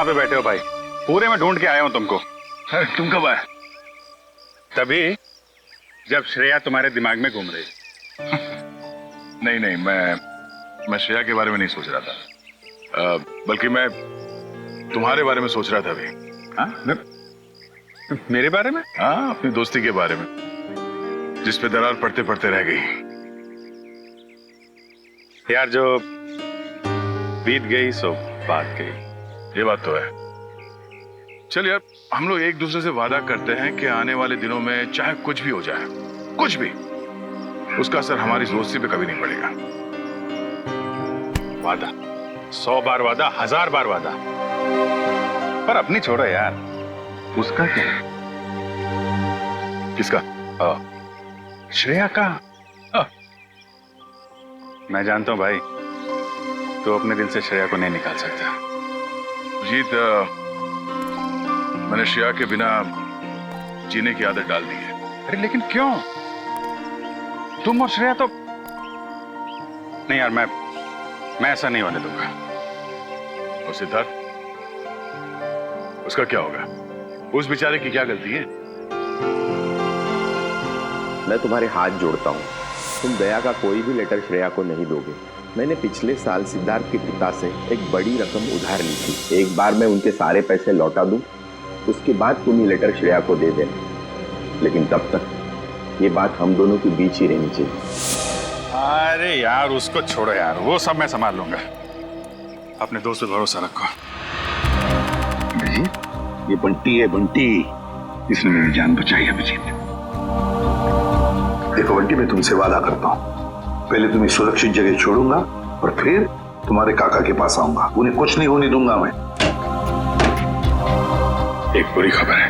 पे बैठे हो भाई? पूरे में ढूंढ के आया हूं तुमको। अरे तुम कब आए? तभी जब श्रेया तुम्हारे दिमाग में घूम रही। नहीं नहीं, मैं श्रेया के बारे में नहीं सोच रहा था, बल्कि मैं तुम्हारे बारे में सोच रहा था अभी। हाँ? मेरे बारे में? हाँ, अपनी दोस्ती के बारे में, जिस पे दरार पड़ते पड़ते रह गई। यार जो बीत गई सो बात गई। ये बात तो है। चल यार, हम लोग एक दूसरे से वादा करते हैं कि आने वाले दिनों में चाहे कुछ भी हो जाए, कुछ भी, उसका असर हमारी दोस्ती पे कभी नहीं पड़ेगा। वादा 100 बार वादा, 1000 बार वादा, पर अपनी छोड़ो यार। उसका क्या है? किसका? श्रेया का। मैं जानता हूं भाई, तो अपने दिल से श्रेया को नहीं निकाल सकता। जीत, मैंने श्रेया के बिना जीने की आदत डाल दी है। अरे लेकिन क्यों? तुम और श्रेया तो नहीं यार, मैं ऐसा नहीं होने दूंगा। और सिद्धार्थ, उसका क्या होगा? उस बेचारे की क्या गलती है? मैं तुम्हारे हाथ जोड़ता हूँ, तुम दया का कोई भी लेटर श्रेया को नहीं दोगे। मैंने पिछले साल सिद्धार्थ के पिता से एक बड़ी रकम उधार ली थी। एक बार मैं उनके सारे पैसे लौटा दूं, उसके बाद तुम ये लेटर श्रेया को दे देना। लेकिन तब तक ये बात हम दोनों के बीच ही रहनी चाहिए। अरे यार उसको छोड़ो यार, वो सब मैं संभाल लूंगा। अपने दोस्त पे भरोसा रखो। अभिजीत, ये बंटी है, बंटी। इसने मेरी जान बचाई अभिजीत। देखो बंटी, मैं तुमसे वादा करता हूँ, पहले तुम्हें सुरक्षित जगह छोड़ूंगा और फिर तुम्हारे काका के पास आऊंगा। उन्हें कुछ नहीं होने दूंगा मैं। एक बुरी खबर है,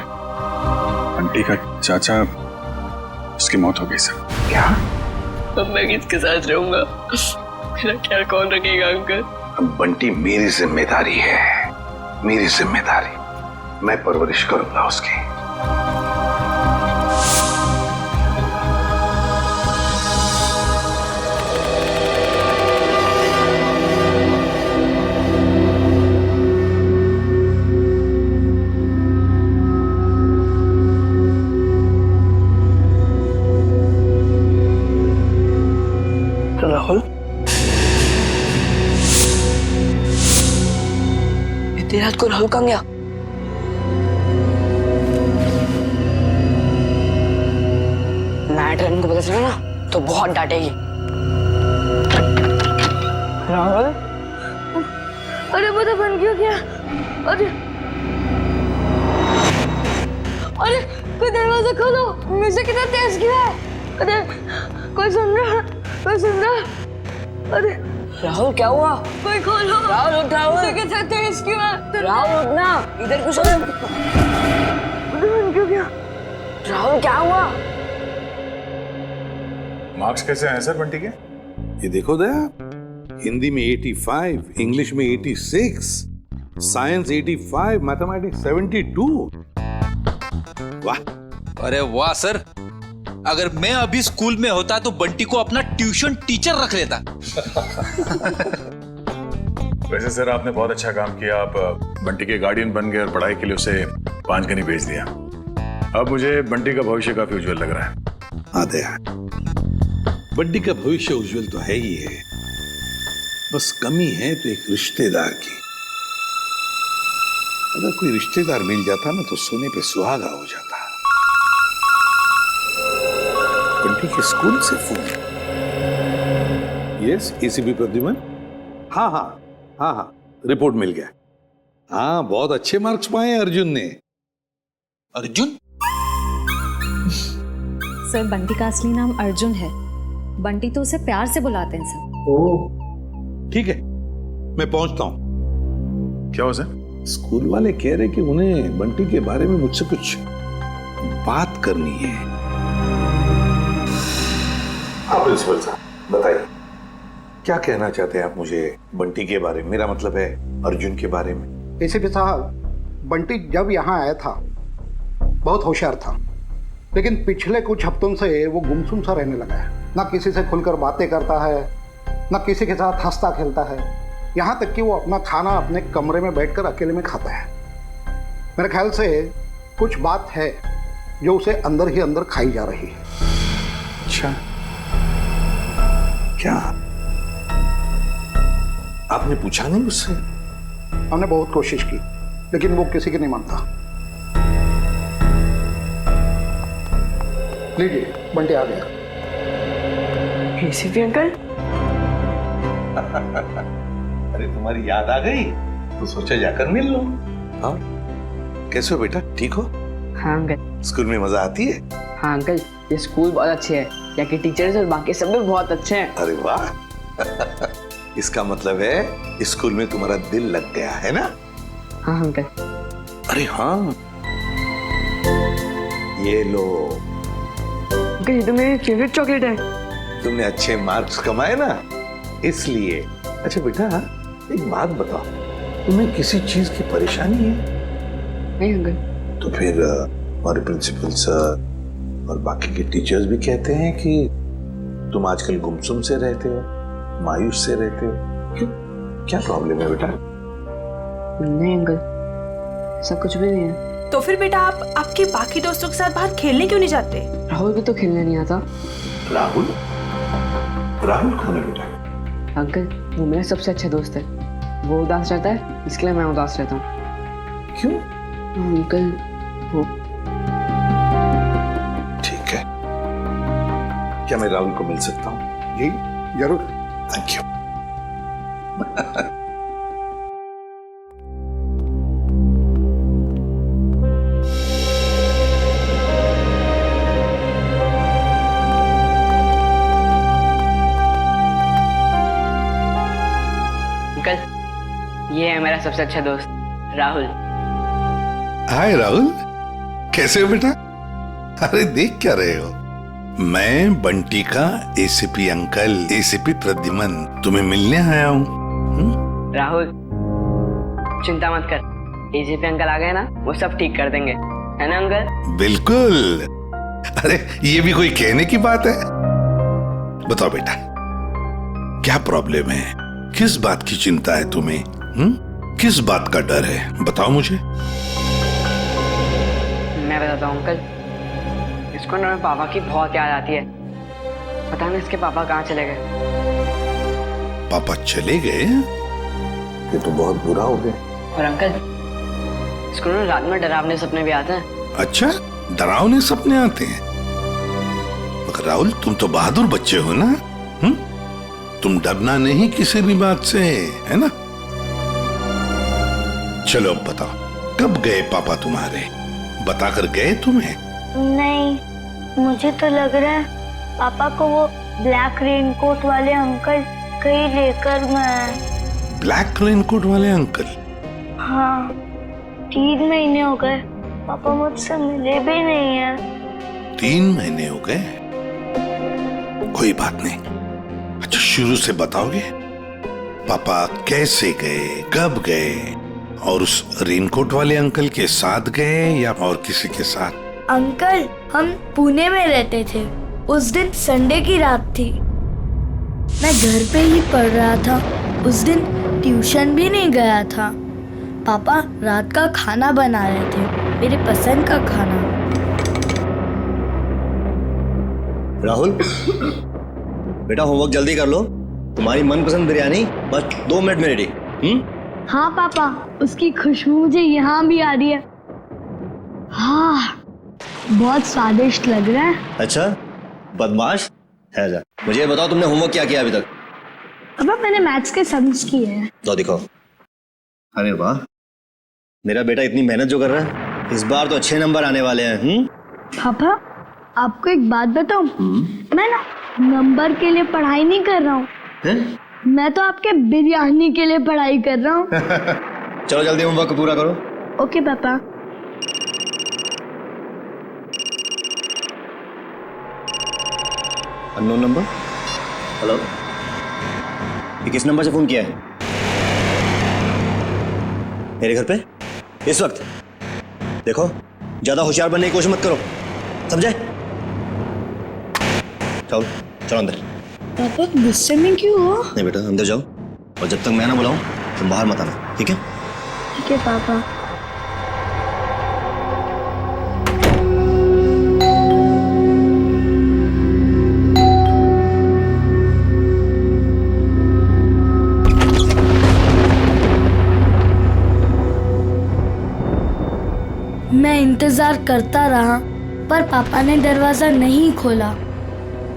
आंटी का चाचा, उसकी मौत हो गई सर। क्या? अब मैं किसके साथ रहूंगा? मेरा ख्याल कौन रखेगा अंकल? अब बंटी मेरी जिम्मेदारी है, मेरी जिम्मेदारी। मैं परवरिश करूंगा उसकी। राहुल, इतनी रात को राहुल कहाँ गया? मैटर इनको पता चला ना तो बहुत डांटेगी। राहुल, अरे पता बन क्यों गया? अरे अरे कोई दरवाजा खोलो, मुझे कितना तेज गिरा है। अरे कोई सुन रहा? कोई सुन रहा? अरे राहुल क्या हुआ? कोई खोलो। राहुल उठ, राहुल कितना तेज क्यों? राहुल उठना, इधर कुछ क्यों गया? राहुल क्या हुआ? मार्क्स कैसे आए सर बंटी के? ये देखो दया, हिंदी में 85, इंग्लिश में 86, साइंस 85, मैथमेटिक्स 72। वाह। अरे वाह सर, अगर मैं अभी स्कूल में होता तो बंटी को अपना ट्यूशन टीचर रख लेता। वैसे सर आपने बहुत अच्छा काम किया, आप बंटी के गार्डियन बन गए और पढ़ाई के लिए उसे पांचगनी भेज दिया। अब मुझे बंटी का भविष्य काफी उज्जवल लग रहा है। हाँ दया, बंटी का भविष्य उज्जवल तो है ही है, बस कमी है तो एक रिश्तेदार की। अगर कोई रिश्तेदार मिल जाता ना तो सोने पे सुहागा हो जाता। बंटी के स्कूल से फोन। Yes, ACP Pradyuman. हाँ हाँ हाँ हाँ, रिपोर्ट मिल गया। हाँ, बहुत अच्छे मार्क्स पाए अर्जुन ने। अर्जुन? सर, बंटी का असली नाम अर्जुन है। बंटी तो उसे प्यार से बुलाते हैं सर। ओह ठीक है, मैं पहुंचता हूं। क्या हो सर? स्कूल वाले कह रहे कि उन्हें बंटी के बारे में मुझसे कुछ बात करनी है। हाँ प्रिंसिपल साहब, बताइए क्या कहना चाहते हैं आप मुझे बंटी के बारे में? मेरा मतलब है अर्जुन के बारे में। एसीपी साहब, बंटी जब यहाँ आया था बहुत होशियार था, लेकिन पिछले कुछ हफ्तों से वो गुमसुम सा रहने लगा है। ना किसी से खुलकर बातें करता है, ना किसी के साथ हंसता खेलता है। यहाँ तक कि वो अपना खाना अपने कमरे में बैठकर अकेले में खाता है। मेरे ख्याल से कुछ बात है जो उसे अंदर ही अंदर खाई जा रही है। अच्छा, क्या आपने पूछा नहीं उससे? हमने बहुत कोशिश की लेकिन वो किसी की नहीं मानता। लीजिए, बंटी आ गया। एसीपी अंकल, अरे तुम्हारी याद आ गई तो सोचा जाकर मिल लो। और कैसे हो बेटा, ठीक हो? हाँ अंकल। स्कूल में मजा आती है? हाँ अंकल, ये स्कूल बहुत अच्छे है, यहाँ के टीचर्स और बाकी सब भी बहुत अच्छे हैं। अरे वाह इसका मतलब है स्कूल में तुम्हारा दिल लग गया है ना? हाँ अंकल। अरे हाँ, ये लो। अंकल ये तो मेरी फेवरेट चॉकलेट है। तुमने अच्छे मार्क्स कमाए ना, इसलिए। अच्छा बेटा, एक बात बताओ, तुम्हें किसी चीज की परेशानी है? नहीं अंकल। तो फिर हमारे प्रिंसिपल सर और बाकी के टीचर्स भी कहते हैं कि तुम आजकल गुमसुम से रहते हो, मायूस से रहते हो। क्यों, क्या प्रॉब्लम है बेटा? नहीं अंकल, ऐसा कुछ भी नहीं है। तो फिर बेटा आप आपके बाकी दोस्तों के साथ बाहर खेलने क्यों नहीं जाते? राहुल भी तो खेलने नहीं आता। राहुल? राहुल कौन है बेटा? अंकल वो मेरा सबसे अच्छा दोस्त है, वो उदास रहता है इसलिए मैं उदास रहता हूँ। क्यों? अंकल वो। ठीक है, क्या मैं राहुल को मिल सकता हूँ? जी जरूर। Thank you. अंकल ये है मेरा सबसे अच्छा दोस्त राहुल। हाय राहुल, कैसे हो बेटा? अरे देख क्या रहे हो? मैं बंटी का एसीपी अंकल, एसीपी प्रद्युमन तुम्हें मिलने आया हूँ। राहुल चिंता मत कर, एसीपी अंकल आ गए ना, वो सब ठीक कर देंगे, है ना अंकल? बिल्कुल। अरे ये भी कोई कहने की बात है? बताओ बेटा, क्या प्रॉब्लम है? किस बात की चिंता है तुम्हें? किस बात का डर है? बताओ मुझे। मैं बताता हूँ अंकल, इसको ना मेरे पापा की बहुत याद आती है। पता नहीं इसके पापा कहाँ चले गए। पापा चले गए? ये तो बहुत बुरा हो गया। और अंकल इसको ना रात में डरावने सपने भी आते हैं। अच्छा, डरावने सपने आते हैं? मगर राहुल तुम तो बहादुर बच्चे हो ना? तुम डरना नहीं किसी भी बात से, है ना? चलो अब बताओ, कब गए पापा तुम्हारे? बताकर गए तुम्हें? नहीं, मुझे तो लग रहा है पापा को वो ब्लैक रेनकोट वाले अंकल कहीं लेकर गए। ब्लैक रेनकोट वाले अंकल? हाँ, 3 महीने हो गए पापा मुझसे मिले भी नहीं है। 3 महीने हो गए? कोई बात नहीं। अच्छा शुरू से बताओगे, पापा कैसे गए, कब गए, और उस रेनकोट वाले अंकल के साथ गए या और किसी के साथ? अंकल हम पुणे में रहते थे, उस दिन संडे की रात थी, मैं घर पे ही पढ़ रहा था, उस दिन ट्यूशन भी नहीं गया था। पापा रात का खाना बना रहे थे, मेरे पसंद का खाना। राहुल बेटा होमवर्क जल्दी कर लो, तुम्हारी मनपसंद बिरयानी बस 2 मिनट में रेडी। हाँ पापा, उसकी खुशबू मुझे यहाँ भी आ रही है। हाँ बहुत स्वादिष्ट लग रहा है। अच्छा बदमाश है जा, मुझे ये बताओ तुमने होमवर्क क्या किया अभी तक? पापा मैंने मैथ्स के सम्स किए हैं। तो दिखाओ। अरे वाह, मेरा बेटा इतनी मेहनत जो कर रहा है, इस बार तो अच्छे नंबर आने वाले हैं। पापा आपको एक बात बताऊं, मैं ना नंबर के लिए पढ़ाई नहीं कर रहा हूँ, मैं तो आपके बिरयानी के लिए पढ़ाई कर रहा हूँ। चलो जल्दी होमवर्क पूरा करो। ओके पापा। Unknown number. हेलो, ये किस नंबर से फोन किया है? मेरे घर पे इस वक्त? देखो ज्यादा होशियार बनने की कोशिश मत करो, समझे? चलो चलो अंदर। पापा गुस्से में क्यों हो? नहीं बेटा, अंदर जाओ और और जब तक मैं ना बुलाऊं तुम बाहर मत आना, ठीक है? ठीक है पापा। मैं इंतजार करता रहा पर पापा ने दरवाजा नहीं खोला।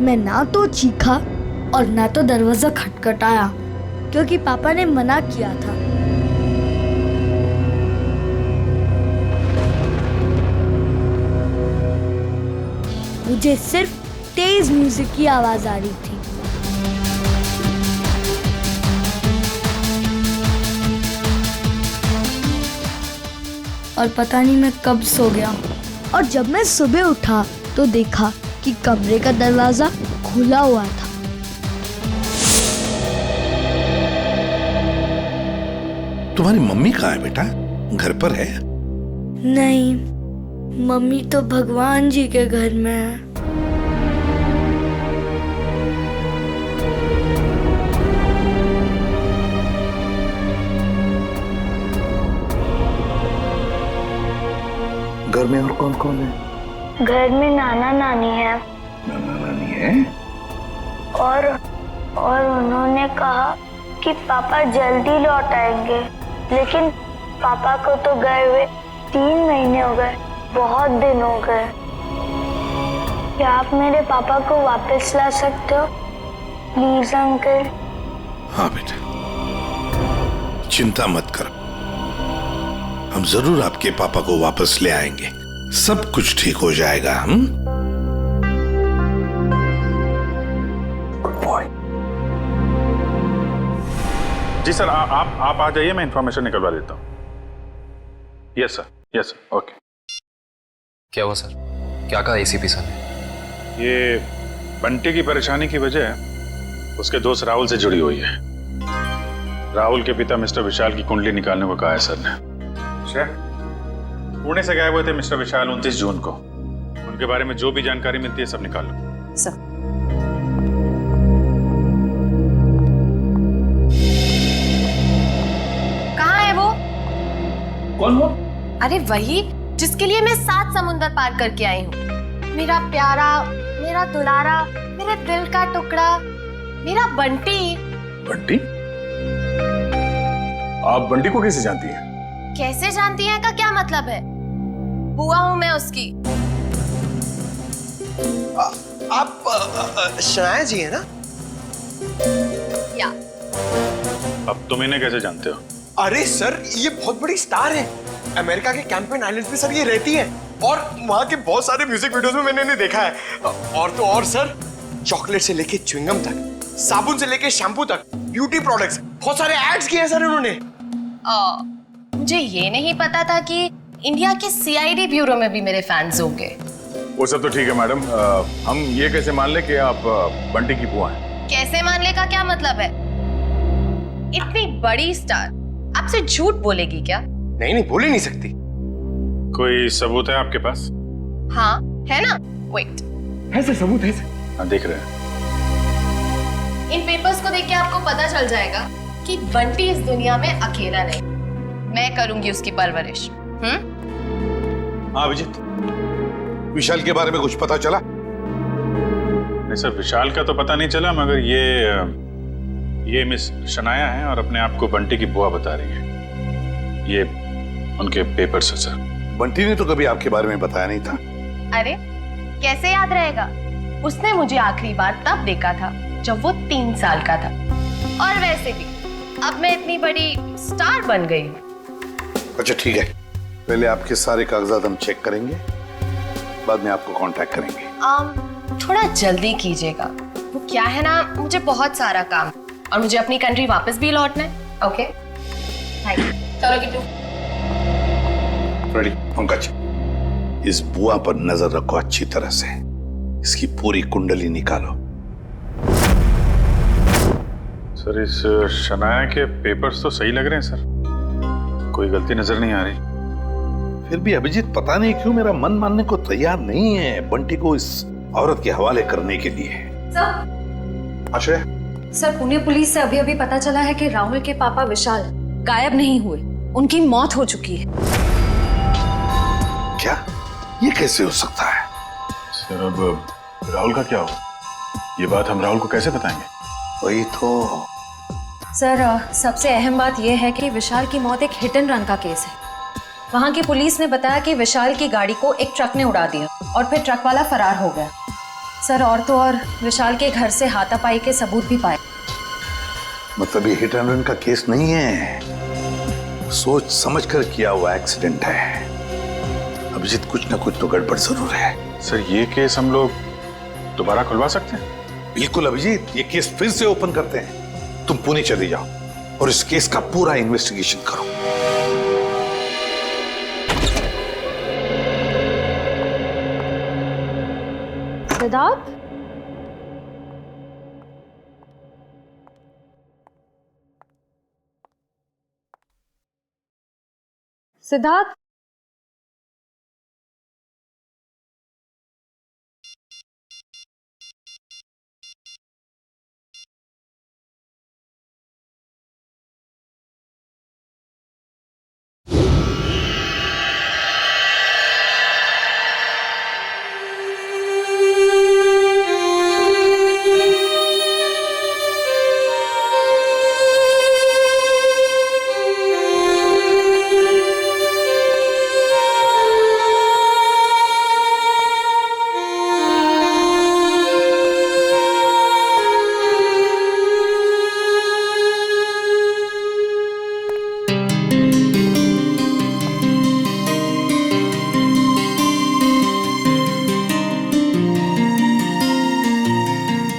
मैं ना तो चीखा और ना तो दरवाजा खटखटाया क्योंकि पापा ने मना किया था। मुझे सिर्फ तेज म्यूजिक की आवाज आ रही थी। और पता नहीं मैं कब सो गया और जब मैं सुबह उठा तो देखा कि कमरे का दरवाजा खुला हुआ था। तुम्हारी मम्मी कहाँ है बेटा? घर पर है? नहीं, मम्मी तो भगवान जी के घर में है। घर में और कौन कौन है? घर में नाना नानी है। नाना नानी है? और उन्होंने कहा कि पापा जल्दी लौट आएंगे, लेकिन पापा को तो गए हुए 3 महीने हो गए, बहुत दिन हो गए। क्या आप मेरे पापा को वापस ला सकते हो प्लीज अंकल? हाँ बेटा, चिंता मत करो, हम जरूर आपके पापा को वापस ले आएंगे। सब कुछ ठीक हो जाएगा। हम जी सर, आप आ जाइए, मैं इंफॉर्मेशन निकलवा देता हूँ। Yes sir, okay. क्या हुआ सर? क्या कहा एसीपी सर ने? ये बंटी की परेशानी की वजह उसके दोस्त राहुल से जुड़ी हुई है। राहुल के पिता मिस्टर विशाल की कुंडली निकालने को कहा है सर ने। पुणे से गायब हुए थे मिस्टर विशाल 29 जून को। उनके बारे में जो भी जानकारी मिलती है सब निकाल लो। सर, कहाँ है वो? कौन वो? अरे वही जिसके लिए मैं 7 समुंदर पार करके आई हूँ। मेरा प्यारा, मेरा दुलारा, मेरे दिल का टुकड़ा, मेरा बंटी। बंटी? आप बंटी को कैसे जानती हैं? कैसे जानती हैं का क्या मतलब है? बुआ हूँ मैं उसकी। आप शनाया जी है ना? या। अब तुम इन्हें कैसे जानते हो? अरे सर, ये बहुत बड़ी स्टार है। अमेरिका के कैंपेन आइलैंड्स पे सर ये रहती है और वहाँ के बहुत सारे म्यूजिक वीडियोस में मैंने इन्हें देखा है। और तो और सर, चॉकलेट से लेके च्युइंगम तक, साबुन से लेके शैम्पू तक, ब्यूटी प्रोडक्ट्स, बहुत सारे एड्स किए हैं सर इन्होंने। मुझे ये नहीं पता था कि इंडिया के सीआईडी ब्यूरो में भी मेरे फैंस होंगे। वो सब तो ठीक है मैडम, हम ये कैसे मान ले कि आप बंटी की बुआ हैं? कैसे मान ले का क्या मतलब है? इतनी बड़ी स्टार आपसे झूठ बोलेगी क्या? नहीं, बोल ही नहीं सकती। कोई सबूत है आपके पास? हाँ है ना, वेट। है सर, सबूत है सर। हाँ, देख रहे हैं। इन पेपर्स को देख के आपको पता चल जाएगा कि बंटी इस दुनिया में अकेला नहीं, मैं करूंगी उसकी परवरिश। हाँ अभिजीत, विशाल के बारे में कुछ पता चला? नहीं सर, विशाल का तो पता नहीं चला, मगर ये मिस शनाया है और अपने आप को बंटी की बुआ बता रही है। ये उनके पेपर्स है सर। बंटी ने तो कभी आपके बारे में बताया नहीं था। अरे कैसे याद रहेगा? उसने मुझे आखिरी बार तब देखा था जब वो 3 साल का था। और वैसे भी अब मैं इतनी बड़ी स्टार बन गई हूँ। अच्छा ठीक है, पहले आपके सारे कागजात हम चेक करेंगे, बाद में आपको कांटेक्ट करेंगे। थोड़ा जल्दी कीजिएगा, वो क्या है ना, मुझे बहुत सारा काम और मुझे अपनी कंट्री वापस भी लौटना है। Okay thank you. चलो किट्टू। रेडी पंकज, इस बुआ पर नजर रखो अच्छी तरह से, इसकी पूरी कुंडली निकालो। सर, इस शनाया के पेपर्स तो सही लग रहे हैं सर, कोई गलती नजर नहीं आ रही। फिर भी अभिजीत पता नहीं क्यों मेरा मन मानने को तैयार नहीं है बंटी को इस औरत के हवाले करने के लिए। सर, आश्रय सर, पुणे पुलिस से अभी अभी पता चला है कि राहुल के पापा विशाल गायब नहीं हुए, उनकी मौत हो चुकी है। क्या? ये कैसे हो सकता है? सर, अब राहुल का क्या हो? ये बात हम राहुल को कैसे बताएंगे? वही तो। सर, सबसे अहम बात यह है कि विशाल की मौत एक हिट एंड रन का केस है। वहां की पुलिस ने बताया कि विशाल की गाड़ी को एक ट्रक ने उड़ा दिया और फिर ट्रक वाला फरार हो गया। सर, और तो और विशाल के घर से हाथापाई के सबूत भी पाए। मतलब ये हिट एंड रन का केस नहीं है, सोच समझ कर किया हुआ एक्सीडेंट है। अभिजीत, कुछ ना कुछ तो गड़बड़ जरूर है। सर, ये केस हम लोग दोबारा खुलवा सकते हैं? बिल्कुल अभिजीत, ये केस फिर से ओपन करते हैं। तुम पुणे चले जाओ और इस केस का पूरा इन्वेस्टिगेशन करो। सिद्धार्थ, सिद्धार्थ,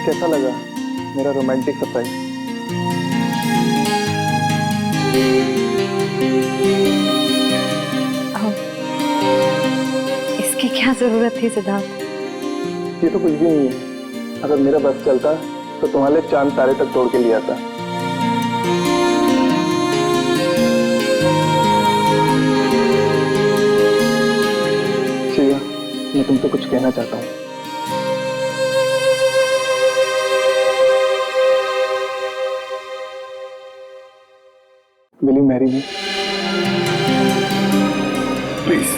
कैसा लगा मेरा रोमांटिक सरप्राइज? इसकी क्या जरूरत थी सिद्धार्थ? ये तो कुछ भी नहीं है। अगर मेरा बस चलता तो तुम्हारे चांद तारे तक तोड़ के ले आता। शिवा, मैं तुमसे कुछ कहना चाहता हूँ। Will you marry me? Please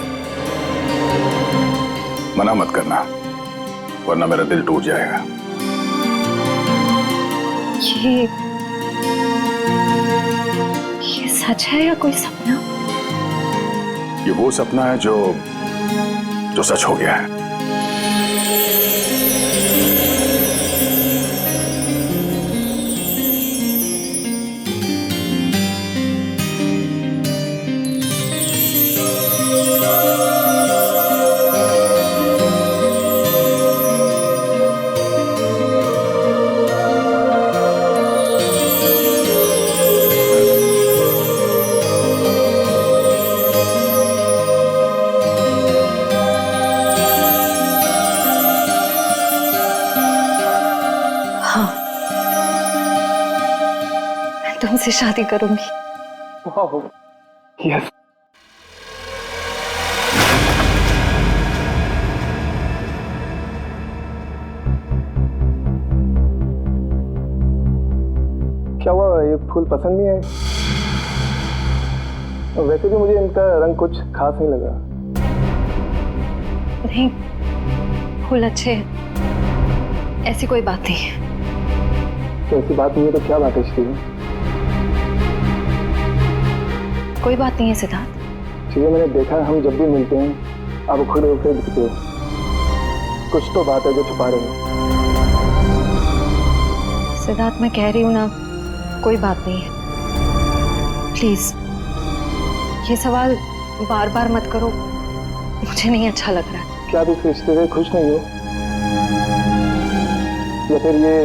मना मत करना, वरना मेरा दिल टूट जाएगा। ये सच है या कोई सपना? ये वो सपना है जो सच हो गया है। तुमसे शादी करूंगी। वाह, यस। क्या हुआ, ये फूल पसंद नहीं आए? वैसे भी मुझे इनका रंग कुछ खास नहीं लगा। नहीं, फूल अच्छे हैं, ऐसी कोई बात नहीं है। तो ऐसी बात नहीं है तो क्या बात है श्री? कोई बात नहीं है सिद्धार्थ। श्री, मैंने देखा हम जब भी मिलते हैं आप खुद उसे दिखते हो। कुछ तो बात है जो छुपा रहे हो। सिद्धार्थ, मैं कह रही हूँ ना, कोई बात नहीं है। प्लीज ये सवाल बार बार मत करो, मुझे नहीं अच्छा लग रहा है। क्या आप इस रिश्ते से खुश नहीं हो, या फिर ये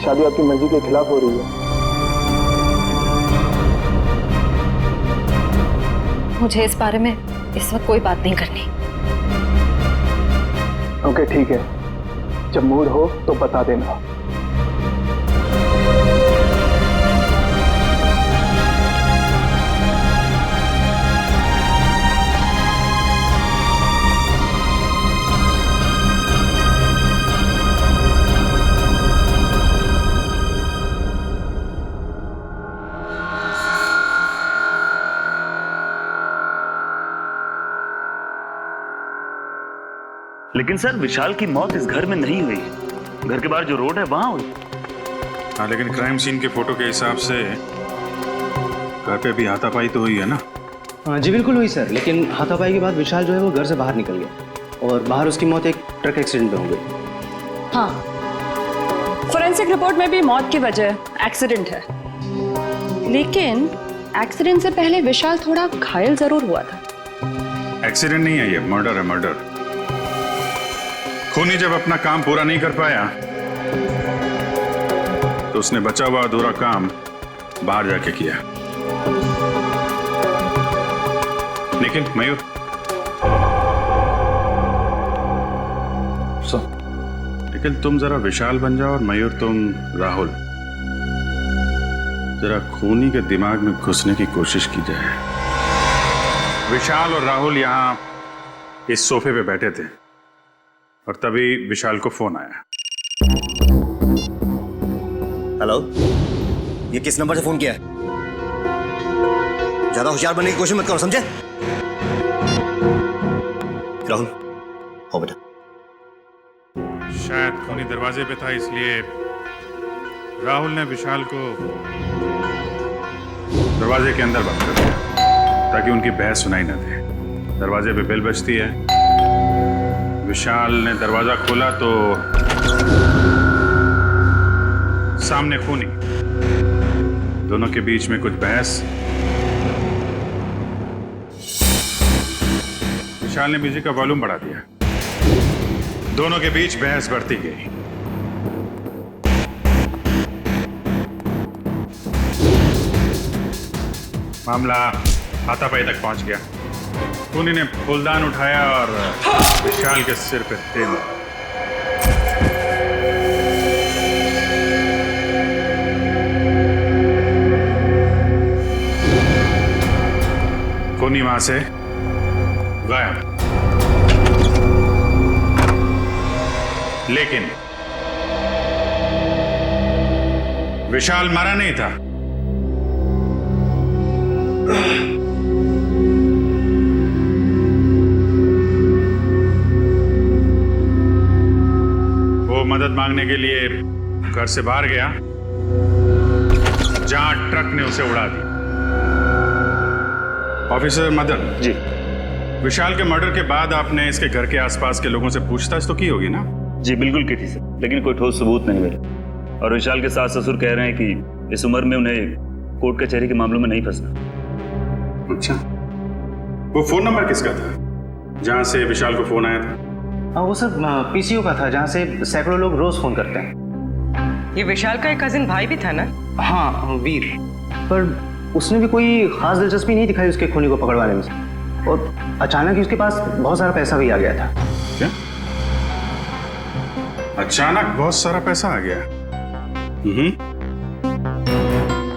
शादी आपकी मर्जी के खिलाफ हो रही है? मुझे इस बारे में इस वक्त कोई बात नहीं करनी। ओके, ठीक है, जब मूड हो तो बता देना। लेकिन सर विशाल की मौत इस घर में नहीं हुई, घर के बाहर जो रोड है वहां हुई। हाँ, लेकिन क्राइम सीन के फोटो के हिसाब से घर पे भी हाथापाई तो हुई है ना? हाँ जी बिल्कुल हुई सर, लेकिन हाथापाई के बाद विशाल जो है वो घर से बाहर निकल गया और बाहर उसकी मौत एक ट्रक एक्सीडेंट में हो गई। हाँ, फोरेंसिक रिपोर्ट में भी मौत की वजह एक्सीडेंट है, लेकिन एक्सीडेंट से पहले विशाल थोड़ा घायल जरूर हुआ था। एक्सीडेंट नहीं है ये, मर्डर है, मर्डर। खूनी जब अपना काम पूरा नहीं कर पाया तो उसने बचा हुआ अधूरा काम बाहर जाके किया। निखिल, मयूर, निखिल तुम जरा विशाल बन जाओ और मयूर तुम राहुल। जरा खूनी के दिमाग में घुसने की कोशिश की जाए। विशाल और राहुल यहाँ इस सोफे पे बैठे थे और तभी विशाल को फोन आया। हेलो, ये किस नंबर से फोन किया है? ज्यादा होशियार बनने की कोशिश मत करो, समझे? राहुल, हो बेटा। शायद खूनी दरवाजे पे था, इसलिए राहुल ने विशाल को दरवाजे के अंदर बंद कर दिया ताकि उनकी बहस सुनाई न दे। दरवाजे पे बेल बजती है, विशाल ने दरवाजा खोला तो सामने खूनी, दोनों के बीच में कुछ बहस। विशाल ने म्यूजिक का वॉल्यूम बढ़ा दिया, दोनों के बीच बहस बढ़ती गई। मामला हाथापाई तक पहुंच गया। खूनी ने फूलदान उठाया और विशाल के सिर पे दे मारा। खूनी वहां से गायब, लेकिन विशाल मरा नहीं था। वो मदद मांगने के लिए घर से बाहर गया जहां ट्रक ने उसे उड़ा दी। ऑफिसर मदन जी, विशाल के मर्डर के बाद आपने इसके घर के आसपास के लोगों से पूछताछ तो की होगी ना? जी बिल्कुल की थी सर, लेकिन कोई ठोस सबूत नहीं मिला। और विशाल के सास ससुर कह रहे हैं कि इस उम्र में उन्हें कोर्ट कचहरी के मामलों में नहीं फंसना। अच्छा, वो फोन नंबर किसका था जहां से विशाल को फोन आया था? हाँ, वो सर पीसीओ का था, जहाँ से सैकड़ों लोग रोज फोन करते हैं। ये विशाल का एक कजिन भाई भी था ना? हाँ, वीर, पर उसने भी कोई खास दिलचस्पी नहीं दिखाई उसके खूनी को पकड़वाने में, और अचानक ही उसके पास बहुत सारा पैसा भी आ गया था। क्या? अचानक बहुत सारा पैसा आ गया?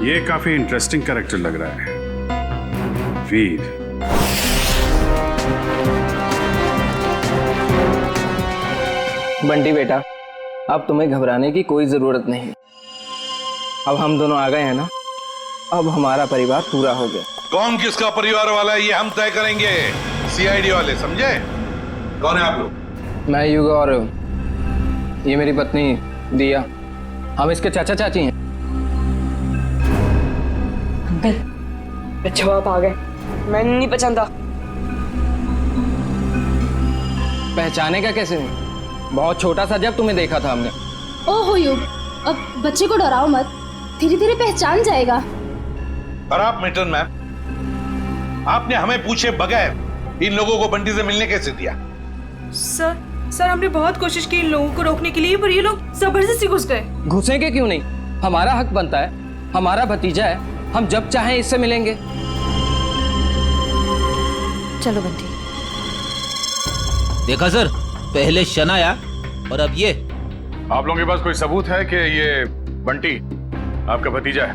ये काफी इंटरेस्टिंग कैरेक्टर लग रहा है, वीर। बंटी बेटा, अब तुम्हें घबराने की कोई जरूरत नहीं। अब हम दोनों आ गए हैं ना, अब हमारा परिवार पूरा हो गया। कौन किसका परिवार वाला है ये हम तय करेंगे, सीआईडी वाले, समझे? कौन है आप लोग? मैं युगा और ये मेरी पत्नी दिया, हम इसके चाचा चाची हैं। अंकल, जवाब आ गए, मैं नहीं पहचानता। पहचाने का कैसे नहीं? बहुत छोटा सा जब तुम्हें देखा था हमने। ओहो युग, अब बच्चे को डराओ मत, धीरे धीरे पहचान जाएगा। और आप मिल्टन मैम, आपने हमें पूछे बगैर इन लोगों को बंटी से मिलने कैसे दिया? सर हमने बहुत कोशिश की इन लोगों को रोकने के लिए, पर ये लोग जबरदस्ती घुस गए। घुसेंगे क्यों नहीं? हमारा हक बनता है, हमारा भतीजा है, हम जब चाहें इससे मिलेंगे। चलो बंटी। देखा सर, पहले शनाया और अब ये। आप लोगों के पास कोई सबूत है कि ये बंटी आपका भतीजा है?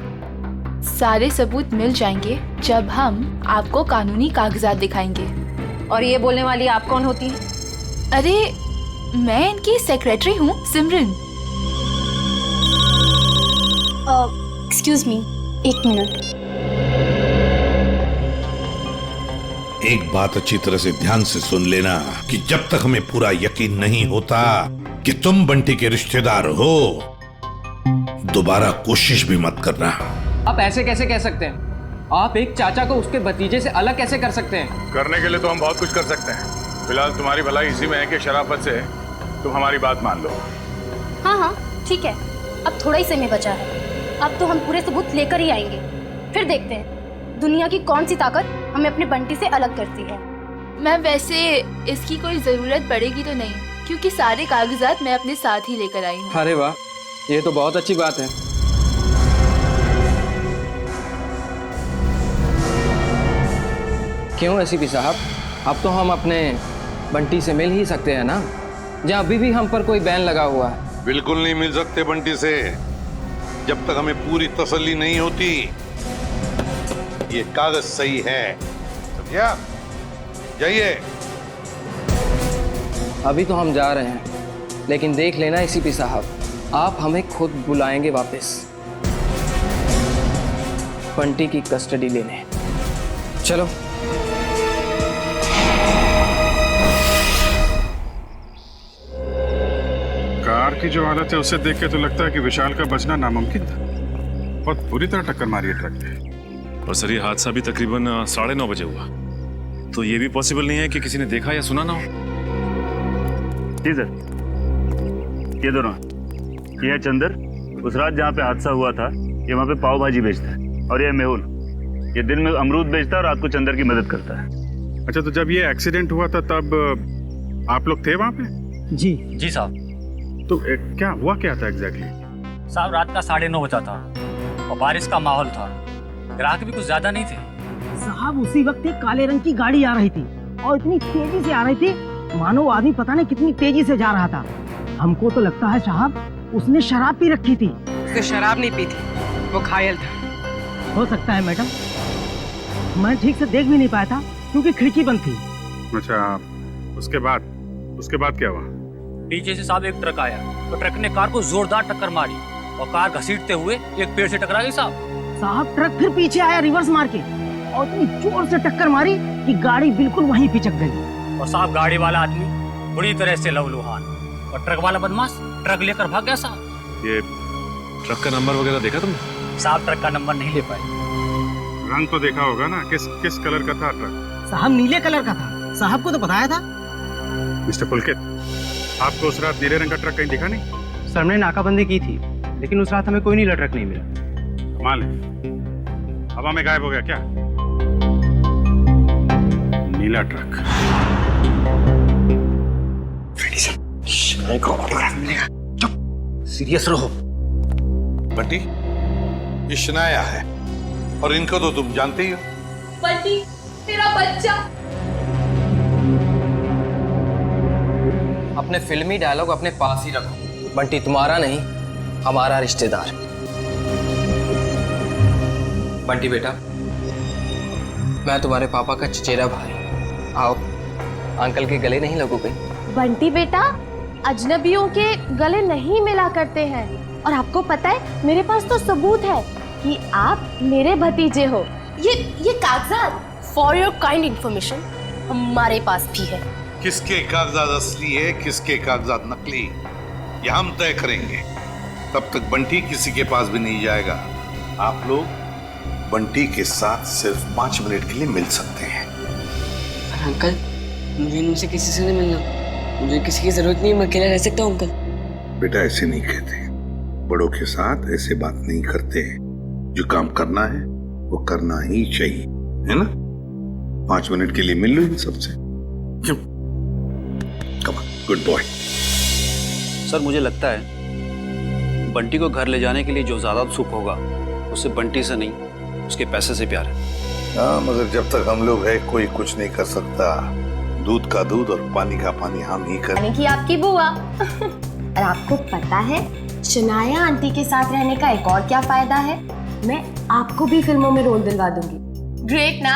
सारे सबूत मिल जाएंगे जब हम आपको कानूनी कागजात दिखाएंगे। और ये बोलने वाली आप कौन होती है? अरे मैं इनकी सेक्रेटरी हूँ, सिमरन। एक्सक्यूज मी, एक मिनट। एक बात अच्छी तरह से ध्यान से सुन लेना कि जब तक हमें पूरा यकीन नहीं होता कि तुम बंटी के रिश्तेदार हो, दोबारा कोशिश भी मत करना। आप ऐसे कैसे कह सकते हैं? आप एक चाचा को उसके भतीजे से अलग कैसे कर सकते हैं? करने के लिए तो हम बहुत कुछ कर सकते हैं। फिलहाल तुम्हारी भलाई इसी में है कि शराफत से तुम हमारी बात मान लो। हाँ हाँ ठीक है, अब थोड़ा ही समय बचा है। अब तो हम पूरे सबूत लेकर ही आएंगे, फिर देखते हैं दुनिया की कौन सी ताकत हमें अपने बंटी से अलग करती है। मैम वैसे इसकी कोई जरूरत पड़ेगी तो नहीं, क्योंकि सारे कागजात मैं अपने साथ ही लेकर आई हूँ। अरे वाह, ये तो बहुत अच्छी बात है। क्यों एसीपी साहब, अब तो हम अपने बंटी से मिल ही सकते हैं ना, जहाँ अभी भी हम पर कोई बैन लगा हुआ है। बिल्कुल नहीं मिल सकते बंटी से, जब तक हमें पूरी तसल्ली नहीं होती ये कागज सही है। समझिया? जाइए। अभी तो हम जा रहे हैं, लेकिन देख लेना एसीपी साहब, आप हमें खुद बुलाएंगे वापस बंटी की कस्टडी लेने। चलो। कार की जो हालत है उसे देख के तो लगता है कि विशाल का बचना नामुमकिन था। बहुत बुरी तरह टक्कर मारी है ट्रक ने। और सर ये हादसा भी तकरीबन 9:30 बजे हुआ, तो ये भी पॉसिबल नहीं है कि किसी ने देखा या सुना ना हो। जी सर, ये दोनों, ये है चंदर, उस रात जहाँ पे हादसा हुआ था ये वहाँ पे पाव भाजी बेचता है, और ये मेहुल, ये दिन में अमरूद बेचता है और रात को चंदर की मदद करता है। अच्छा, तो जब ये एक्सीडेंट हुआ था तब आप लोग थे वहाँ पे? जी साहब। तो क्या हुआ, क्या था एग्जैक्टली? साहब रात का 9:30 बजा था और बारिश का माहौल था, ग्राहक भी कुछ ज्यादा नहीं थे। साहब उसी वक्त एक काले रंग की गाड़ी आ रही थी और इतनी तेजी से आ रही थी मानो आदमी पता नहीं कितनी तेजी से जा रहा था। हमको तो लगता है साहब उसने शराब पी रखी थी। उसने शराब नहीं पी थी, वो घायल था। हो सकता है मैडम, मैं ठीक से देख भी नहीं पाया था क्योंकि खिड़की बंद थी। अच्छा, उसके बाद क्या हुआ? पीछे से साहब एक ट्रक आया, तो ट्रक ने कार को जोरदार टक्कर मारी और कार घसीटते हुए एक पेड़ से टकरा गई साहब ट्रक फिर पीछे आया रिवर्स मार के और इतनी जोर से टक्कर मारी कि गाड़ी बिल्कुल वहीं पिचक गई। और साहब गाड़ी वाला आदमी बुरी तरह से लहूलुहान और ट्रक वाला बदमाश ट्रक लेकर भाग गया साहब। ये ट्रक का नंबर वगैरह देखा तुमने? साहब ट्रक का नंबर नहीं ले पाए। रंग तो देखा होगा ना, किस कलर का था ट्रक? साहब नीले कलर का था, साहब को तो बताया था। मिस्टर पुलकित, आपको उस रात नीले रंग का ट्रक कहीं दिखा नहीं? सर हमने नाकाबंदी की थी, लेकिन उस रात हमें कोई नीला ट्रक नहीं मिला। कमाल है, हवा में गायब हो गया क्या नीला ट्रक? सीरियस रहो। बंटी, ये शनाया है और इनको तो तुम जानते ही हो। बंटी, तेरा बच्चा। अपने फिल्मी डायलॉग अपने पास ही रखो। बंटी तुम्हारा नहीं, हमारा रिश्तेदार। बंटी बेटा, मैं तुम्हारे पापा का चचेरा भाई। आओ, अंकल के गले नहीं लगोगे? बंटी बेटा, अजनबियों के गले नहीं मिला करते हैं, और आपको पता है मेरे पास तो सबूत है कि आप मेरे भतीजे हो। ये कागजात फॉर योर काइंड इंफॉर्मेशन हमारे पास भी है। किसके कागजात असली है, किसके कागजात नकली, ये हम तय करेंगे। तब तक बंटी किसी के पास भी नहीं जाएगा। आप लोग बंटी के साथ सिर्फ 5 मिनट के लिए मिल सकते हैं। अंकल, मुझे इनसे किसी से नहीं मिलना, मुझे किसी की जरूरत नहीं, मैं अकेला रह सकता हूँ अंकल। बेटा ऐसे नहीं कहते, बड़ों के साथ ऐसे बात नहीं करते। जो काम करना है वो करना ही चाहिए, है ना? 5 मिनट के लिए मिल लो इन सबसे। Come on, good boy. Sir मुझे लगता है बंटी को घर ले जाने के लिए जो ज्यादा उत्सुक होगा उससे बंटी से नहीं, उसके पैसे से प्यार है। हाँ, मगर जब तक हम लोग है कोई कुछ नहीं कर सकता। दूध का दूध और पानी का पानी हम ही कर। यानी कि आपकी बुआ। और आपको पता है शनाया आंटी के साथ रहने का एक और क्या फायदा है? मैं आपको भी फिल्मों में रोल दिलवा दूंगी। ग्रेट ना?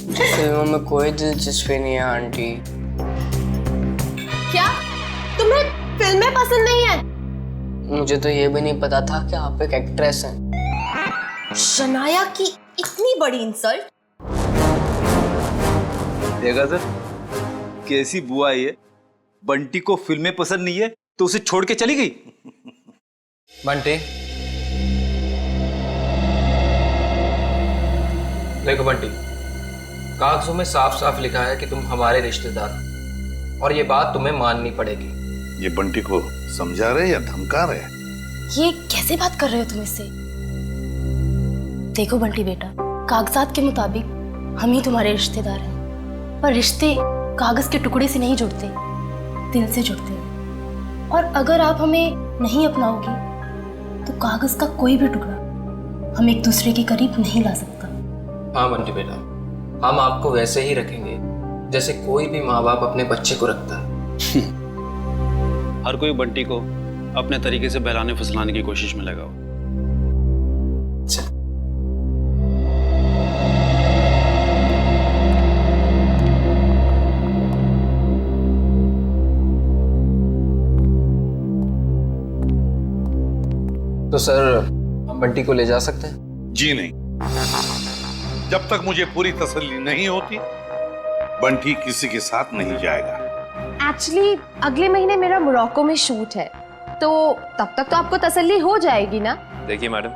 मुझे फिल्मों में कोई दिलचस्पी नहीं है आंटी। क्या तुम्हें फिल्में पसंद नहीं है? मुझे तो ये भी नहीं पता था कि आप एक एक्ट्रेस हैं। शनाया की इतनी बड़ी इंसल्ट। देखा सर, कैसी बुआ ये, बंटी को फिल्में पसंद नहीं है तो उसे छोड़ के चली गई। बंटी, देखो बंटी, कागजों में साफ साफ लिखा है कि तुम हमारे रिश्तेदार हो और ये बात तुम्हें माननी पड़ेगी। ये बंटी को समझा रहे या धमका रहे? ये कैसे बात कर रहे हो तुम इससे? देखो बंटी बेटा, कागजात के मुताबिक हम ही तुम्हारे रिश्तेदार हैं, पर रिश्ते कागज के टुकड़े से नहीं जुड़ते, दिल से जुड़ते हैं। और अगर आप हमें नहीं अपनाओगी तो कागज का कोई भी टुकड़ा हम एक दूसरे के करीब नहीं ला सकता। हाँ बंटी बेटा, हम आपको वैसे ही रखेंगे जैसे कोई भी माँ बाप अपने बच्चे को रखता है। हर कोई बंटी को अपने तरीके से बहलाने फुसलाने की कोशिश में लगा हो। तो सर, हम बंटी को ले जा सकते हैं? जी नहीं, जब तक मुझे पूरी तसल्ली नहीं होती बंटी किसी के साथ नहीं जाएगा। एक्चुअली अगले महीने मेरा मोरक्को में शूट है, तो तब तक तो आपको तसल्ली हो जाएगी ना? देखिए मैडम,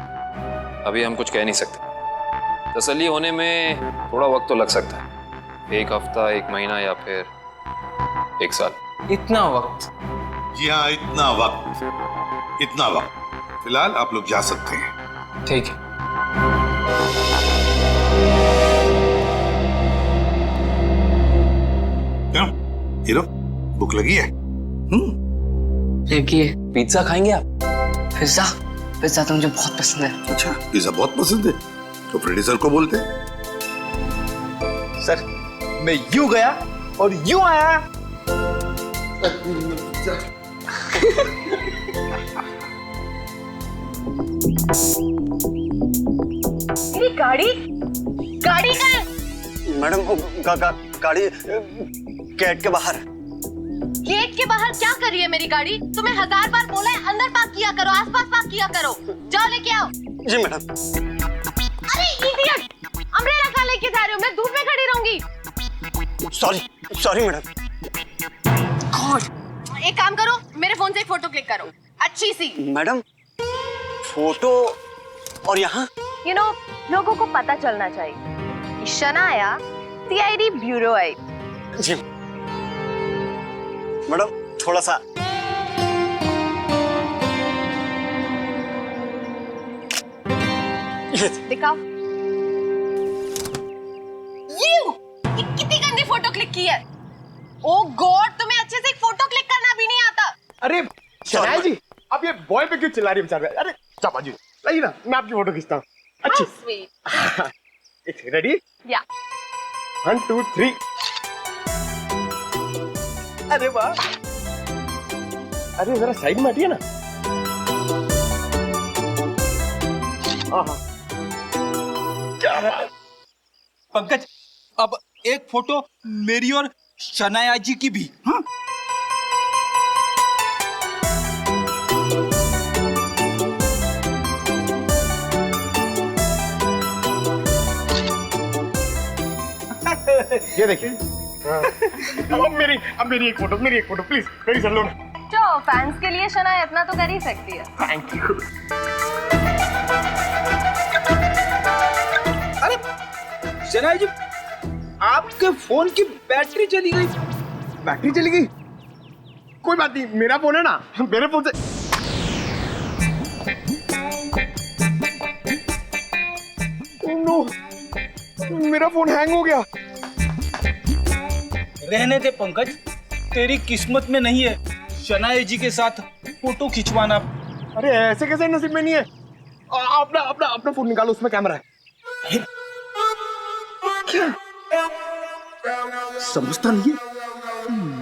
अभी हम कुछ कह नहीं सकते। तसल्ली होने में थोड़ा वक्त तो लग सकता है, 1 हफ्ता, 1 महीना या फिर 1 साल। इतना वक्त? जी हाँ, इतना वक्त। फिलहाल आप लोग जा सकते हैं। ठीक है। क्यों हीरो, भूख लगी है? देखिए, पिज्जा खाएंगे आप? पिज्जा तो मुझे बहुत पसंद है। अच्छा, पिज्जा बहुत पसंद है तो प्रोड्यूसर को बोलते। सर, मैं यूं गया और यूं आया। मेरी गाड़ी का है। मैडम, गाड़ी गेट के बाहर। गेट के बाहर क्या कर रही है मेरी गाड़ी? तुम्हें 1000 बार बोला है अंदर पार्क किया करो, आसपास पार्क किया करो। जाओ लेके आओ। जी मैडम। अरे इडियट, अम्ब्रेला कहाँ लेके जा रहे हो? मैं धूप में खड़ी रहूंगी। Sorry madam. गॉड, एक काम करो, मेरे फोन से एक फोटो क्लिक करो, अच्छी सी। मैडम, फोटो और यहाँ? लोगों को पता चलना चाहिए कि शनाया सीआईडी ब्यूरो आई। जी मैडम, थोड़ा सा। दिखाओ। ये कितनी गंदी फोटो क्लिक की है। ओ गॉड, तुम्हें अच्छे से एक फोटो क्लिक करना भी नहीं आता। अरे शनाया जी, अब ये बॉय पे क्यों चिल्ला रही है बेचारे? अरे चापा जी, लाइए ना, मैं आपकी फोटो खींचता हूँ। अच्छी। रेडी? या। 1 2 3। अरे वाह, अरे जरा साइड में हटिए ना। क्या बात। पंकज, अब एक फोटो मेरी और शनाया जी की भी। हाँ? ये देखिए। अब मेरी एक फोटो प्लीज, मेरी सर लो ना। जो फैंस के लिए शनाया इतना तो कर ही सकती है। Thank you. अरे शनाया जी, आपके फोन की बैटरी चली गई। बैटरी चली गई? कोई बात नहीं, मेरा फोन है ना, मेरे फोन से। नो, मेरा फोन हैंग हो गया। रहने दे पंकज, तेरी किस्मत में नहीं है शनाया जी के साथ फोटो खिंचवाना। अरे ऐसे कैसे नसीब में नहीं है? अपना फोन निकालो, उसमें कैमरा है। क्या समझता नहीं है?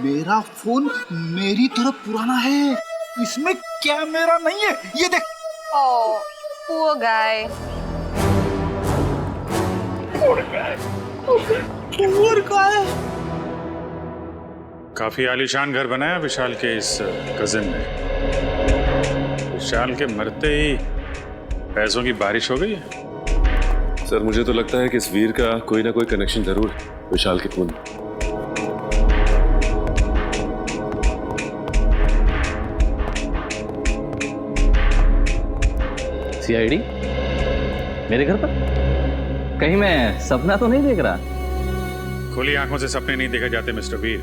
मेरा फोन मेरी तरह पुराना है, इसमें कैमरा नहीं है। ये देख। ओह, poor guy। काफी आलीशान घर बनाया विशाल के इस कजिन ने। विशाल के मरते ही पैसों की बारिश हो गई है। सर, मुझे तो लगता है कि इस वीर का कोई ना कोई कनेक्शन जरूर है विशाल के खून में। सीआईडी मेरे घर पर? कहीं मैं सपना तो नहीं देख रहा? खुली आंखों से सपने नहीं देखे जाते मिस्टर वीर।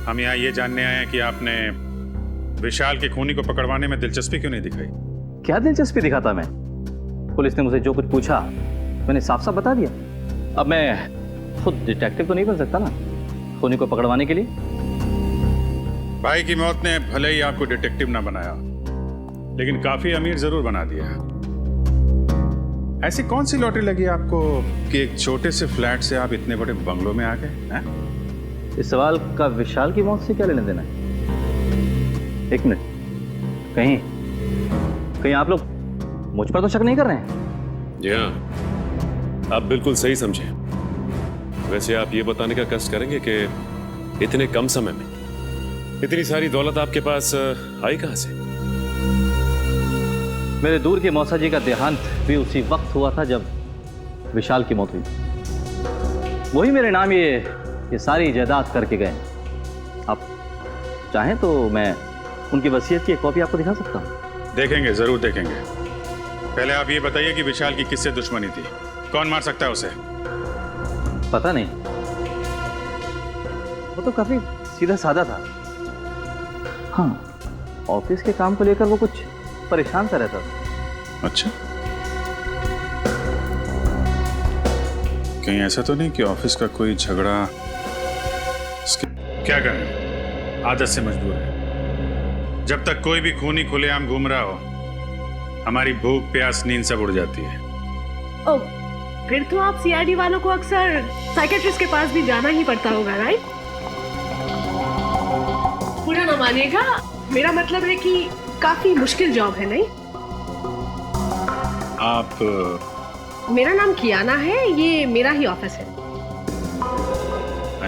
हम यहाँ ये जानने आए हैं कि आपने विशाल के खूनी को पकड़वाने में दिलचस्पी क्यों नहीं दिखाई? क्या दिलचस्पी दिखाता मैं? पुलिस ने मुझे जो कुछ पूछा मैंने साफ साफ बता दिया। अब मैं खुद डिटेक्टिव तो नहीं बन सकता ना खूनी को पकड़वाने के लिए। भाई की मौत ने भले ही आपको डिटेक्टिव ना बनाया, लेकिन काफी अमीर जरूर बना दिया। ऐसी कौन सी लॉटरी लगी आपको कि एक छोटे से फ्लैट से आप इतने बड़े बंगलों में आ गए? इस सवाल का विशाल की मौत से क्या लेना देना है? एक मिनट, कहीं आप लोग मुझ पर तो शक नहीं कर रहे हैं? जी हाँ, आप बिल्कुल सही समझे। वैसे आप ये बताने का कष्ट करेंगे कि इतने कम समय में इतनी सारी दौलत आपके पास आई कहां से? मेरे दूर के मौसा जी का देहांत भी उसी वक्त हुआ था जब विशाल की मौत हुई। वही मेरे नाम ये सारी जायदाद करके गए। आप चाहें तो मैं उनकी वसीयत की एक कॉपी आपको दिखा सकता हूं। देखेंगे, जरूर देखेंगे। पहले आप ये बताइए कि विशाल की किससे दुश्मनी थी? कौन मार सकता है उसे? पता नहीं, वो तो काफी सीधा साधा था। हाँ, ऑफिस के काम को लेकर वो कुछ परेशान सा रहता था। अच्छा, कहीं ऐसा तो नहीं कि ऑफिस का कोई झगड़ा? क्या करें, आदत से मजबूर है। जब तक कोई भी खूनी खुलेआम घूम रहा हो, हमारी भूख प्यास नींद सब उड़ जाती है। ओह, फिर तो आप सीआईडी वालों को अक्सर साइकेट्रिस्ट के पास भी जाना ही पड़ता होगा, राइट? पूरा ना मानिएगा, मेरा मतलब है कि काफी मुश्किल जॉब है, नहीं? आप? मेरा नाम कियाना है, ये मेरा ही ऑफिस है।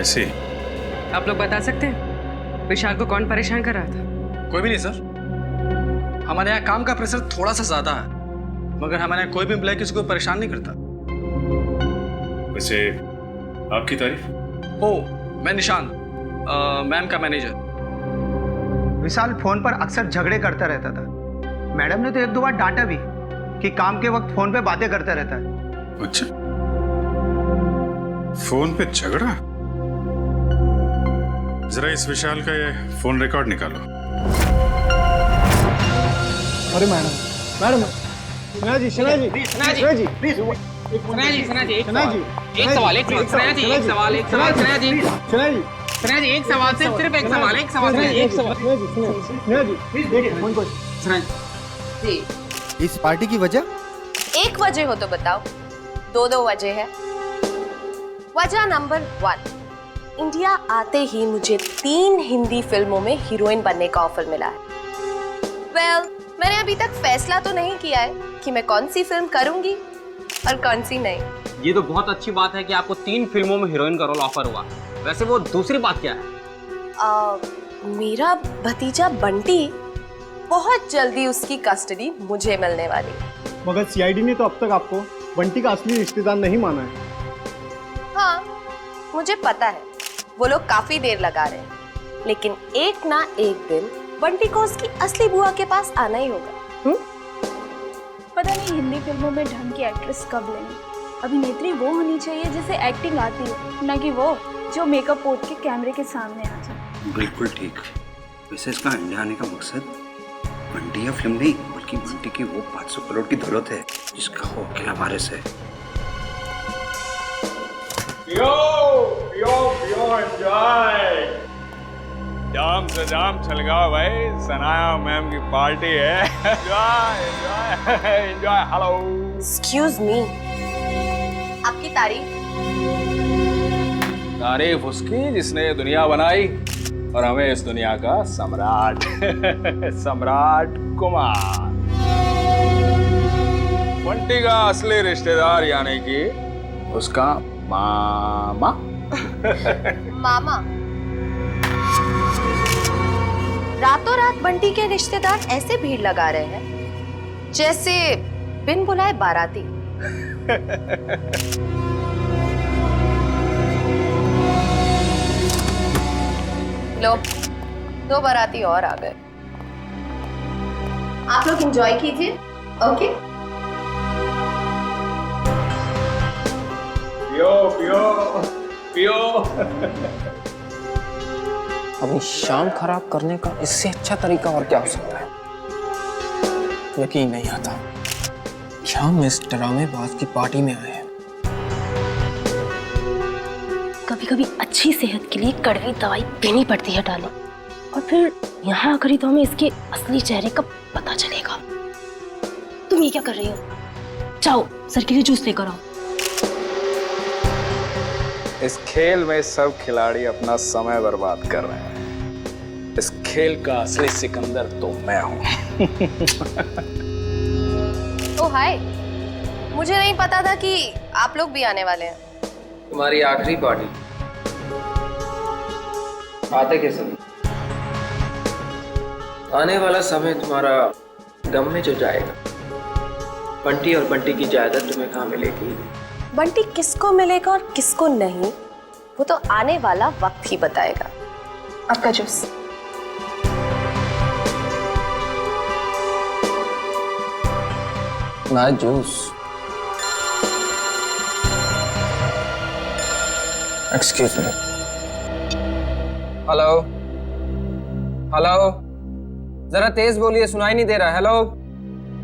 ऐसे? आप लोग बता सकते हैं विशाल को कौन परेशान कर रहा था? कोई भी नहीं सर। हमारे यहाँ काम का प्रेशर थोड़ा सा ज्यादा है, मगर हमारे यहाँ कोई भी एम्प्लॉय किसी को परेशान नहीं करता। वैसे आपकी तारीफ? मैं निशान, मैम का मैनेजर। विशाल फोन पर अक्सर झगड़े करता रहता था। मैडम ने तो एक दो बार डांटा भी कि काम के वक्त फोन पे बातें करता रहता है। अच्छा, फोन पे झगड़ा? जरा इस विशाल का ये फोन रिकॉर्ड निकालो। अरे मैडम, सना जी, सना जी, एक सवाल। इस पार्टी की वजह? एक वजह हो तो बताओ। दो वजह है। वजह नंबर 1, इंडिया आते ही मुझे 3 हिंदी फिल्मों में हीरोइन बनने का ऑफर मिला है। मैंने अभी तक फैसला तो नहीं किया है कि मैं कौन सी फिल्म करूंगी और कौन सी नहीं। ये तो बहुत अच्छी बात है कि आपको 3 फिल्मों में हीरोइन का रोल ऑफर हुआ। वैसे वो दूसरी बात क्या है? मेरा भतीजा बंटी, बहुत जल्दी उसकी कस्टडी मुझे मिलने वाली है। मगर सीआईडी ने तो अब तक आपको बंटी का असली रिश्तेदार नहीं माना है। हाँ, मुझे पता है वो लोग काफी देर लगा रहे हैं, लेकिन एक ना एक दिन बंटी को उसकी असली बुआ के पास आना ही होगा। पता नहीं हिंदी फिल्मों में ढंग की एक्ट्रेस कब लेंगे। अभिनेत्री वो होनी चाहिए जिसे एक्टिंग आती हो, न कि वो जो मेकअप पोत के कैमरे के सामने आ जाए। बिल्कुल ठीक। वैसे इसका इंडिया आने का मकसद बंटी या फिल्म नहीं, बल्कि बंटी की वो 500 करोड़ की दौलत है जिसका वो अकेला वारिस है। एंजॉय। जाम से जाम छलगाओ भाई, सनाया मैम की पार्टी है। एंजॉय। हेलो। एक्सक्यूज मी, आपकी तारीफ उसकी जिसने दुनिया बनाई और हमें इस दुनिया का सम्राट सम्राट कुमार। बंटी का असली रिश्तेदार यानी कि उसका मामा। मामा? रातों रात बंटी के रिश्तेदार ऐसे भीड़ लगा रहे हैं जैसे बिन बुलाए बाराती। लो, 2 बाराती और आ गए। आप लोग एंजॉय कीजिए ओके। पियो पियो पियो। अपनी शाम खराब करने का इससे अच्छा तरीका और क्या हो सकता है? यकीन नहीं आता कि हम इस ड्रामेबाज की पार्टी में आए हैं। कभी कभी अच्छी सेहत के लिए कड़वी दवाई पीनी पड़ती है डाली, और फिर यहाँ आकर ही तो हमें इसके असली चेहरे का पता चलेगा। तुम ये क्या कर रही हो? जाओ सर के लिए जूस लेकर आओ। इस खेल में सब खिलाड़ी अपना समय बर्बाद कर रहे हैं। इस खेल का असली सिकंदर तो मैं हूं। ओ हाय, मुझे नहीं पता था कि आप लोग भी आने वाले हैं। तुम्हारी आखिरी पार्टी आते के समय आने वाला समय तुम्हारा गम में जो जाएगा। बंटी और बंटी की जायदाद तुम्हें कहाँ मिलेगी? बंटी किसको मिलेगा और किसको नहीं, वो तो आने वाला वक्त ही बताएगा। आपका जूस। ना juice. Excuse me. Hello hello, जरा तेज बोलिए, सुनाई नहीं दे रहा। हेलो।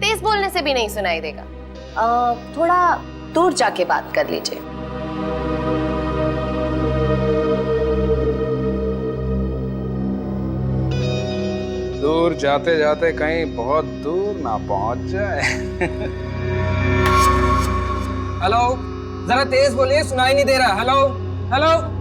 तेज बोलने से भी नहीं सुनाई देगा, थोड़ा दूर जाके बात कर लीजिए। दूर जाते जाते कहीं बहुत दूर ना पहुंच जाए। हेलो, जरा तेज बोलिए, सुनाई नहीं दे रहा। Hello hello.